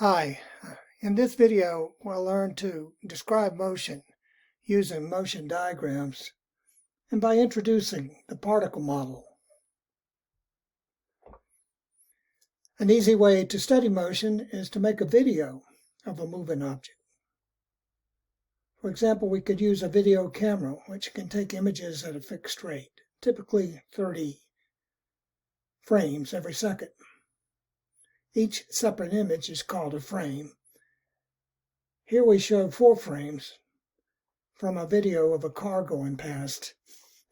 Hi, in this video we'll learn to describe motion using motion diagrams and by introducing the particle model. An easy way to study motion is to make a video of a moving object. For example, we could use a video camera which can take images at a fixed rate, typically 30 frames every second. Each separate image is called a frame. Here we show 4 frames from a video of a car going past.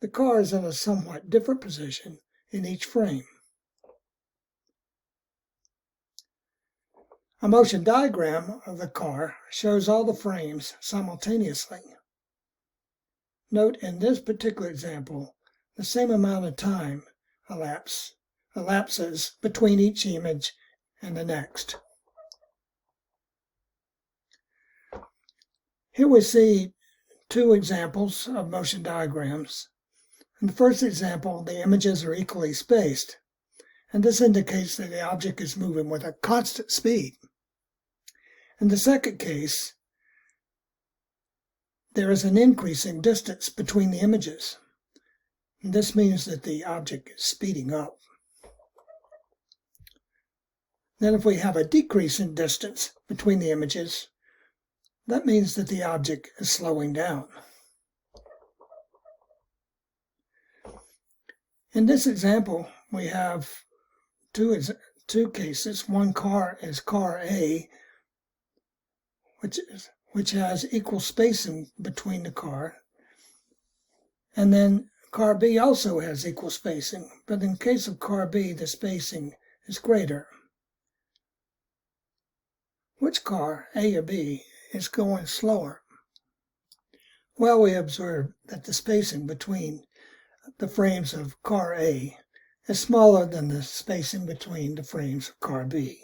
The car is in a somewhat different position in each frame. A motion diagram of the car shows all the frames simultaneously. Note in this particular example, the same amount of time elapses between each image and the next. Here we see 2 examples of motion diagrams. In the first example, the images are equally spaced, and this indicates that the object is moving with a constant speed. In the second case, there is an increasing distance between the images, and this means that the object is speeding up. Then if we have a decrease in distance between the images, that means that the object is slowing down. In this example, we have two cases. One car is car A, which has equal spacing between the car, and then car B also has equal spacing, but in case of car B, the spacing is greater. Which car, A or B, is going slower? Well, we observe that the spacing between the frames of car A is smaller than the spacing between the frames of car B,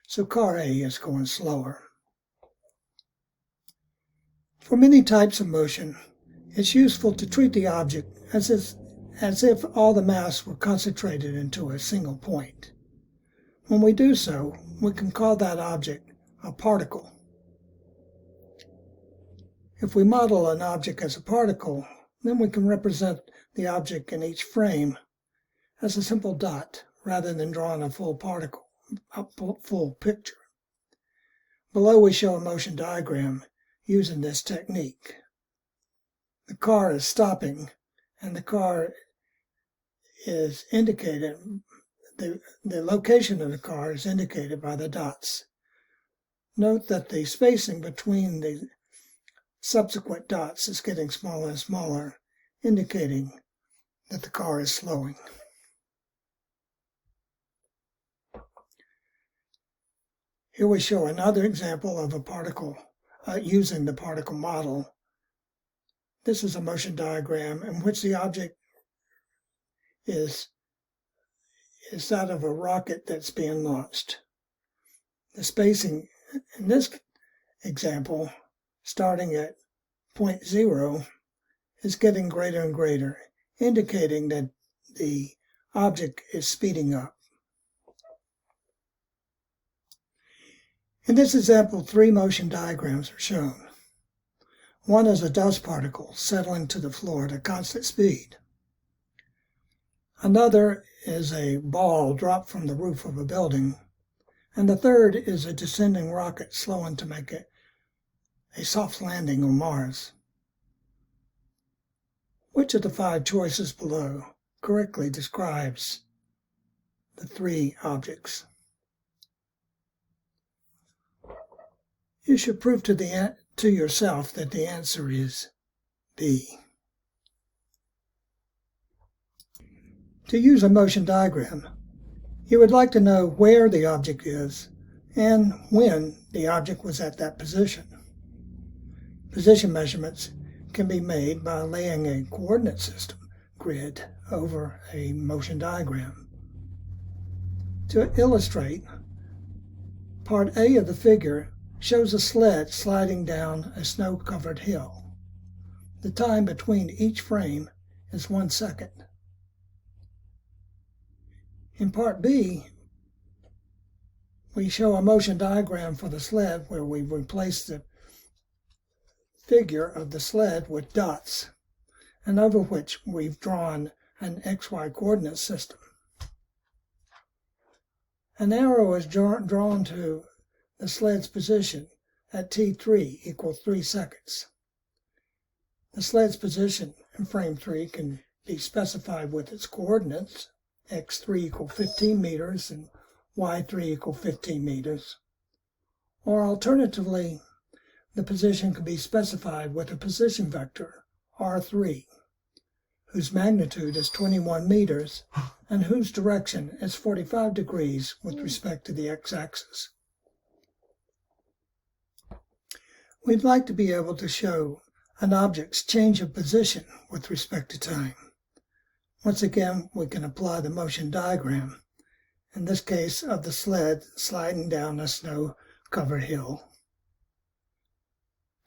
so car A is going slower. For many types of motion, it's useful to treat the object as if all the mass were concentrated into a single point. When we do so, we can call that object a particle. If we model an object as a particle, then we can represent the object in each frame as a simple dot rather than drawing a full picture. Below we show a motion diagram using this technique. The car is stopping, and the car is indicated, the location of the car is indicated by the dots. Note that the spacing between the subsequent dots is getting smaller and smaller, indicating that the car is slowing. Here we show another example of a particle using the particle model. This is a motion diagram in which the object is that of a rocket that's being launched. The spacing in this example, starting at point 0, is getting greater and greater, indicating that the object is speeding up. In this example, 3 motion diagrams are shown. One is a dust particle settling to the floor at a constant speed. Another is a ball dropped from the roof of a building. And the third is a descending rocket slowing to make a soft landing on Mars. Which of the 5 choices below correctly describes the 3 objects? You should prove to yourself that the answer is B. To use a motion diagram, you would like to know where the object is and when the object was at that position. Position measurements can be made by laying a coordinate system grid over a motion diagram. To illustrate, part A of the figure shows a sled sliding down a snow-covered hill. The time between each frame is 1 second. In part B, we show a motion diagram for the sled where we replace the figure of the sled with dots, and over which we've drawn an XY coordinate system. An arrow is drawn to the sled's position at t3 equals 3 seconds. The sled's position in frame 3 can be specified with its coordinates, x3 equals 15 meters and y3 equals 15 meters. Or alternatively, the position can be specified with a position vector, r3, whose magnitude is 21 meters and whose direction is 45 degrees with respect to the x-axis. We'd like to be able to show an object's change of position with respect to time. Once again, we can apply the motion diagram, in this case of the sled sliding down a snow-covered hill.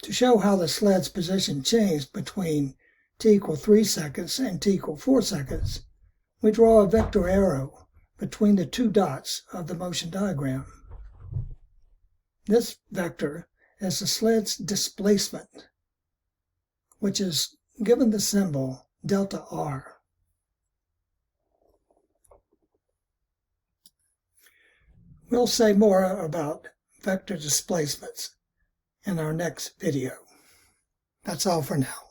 To show how the sled's position changed between t equals 3 seconds and t equals 4 seconds, we draw a vector arrow between the two dots of the motion diagram. This vector is the sled's displacement, which is given the symbol delta r. We'll say more about vector displacements in our next video. That's all for now.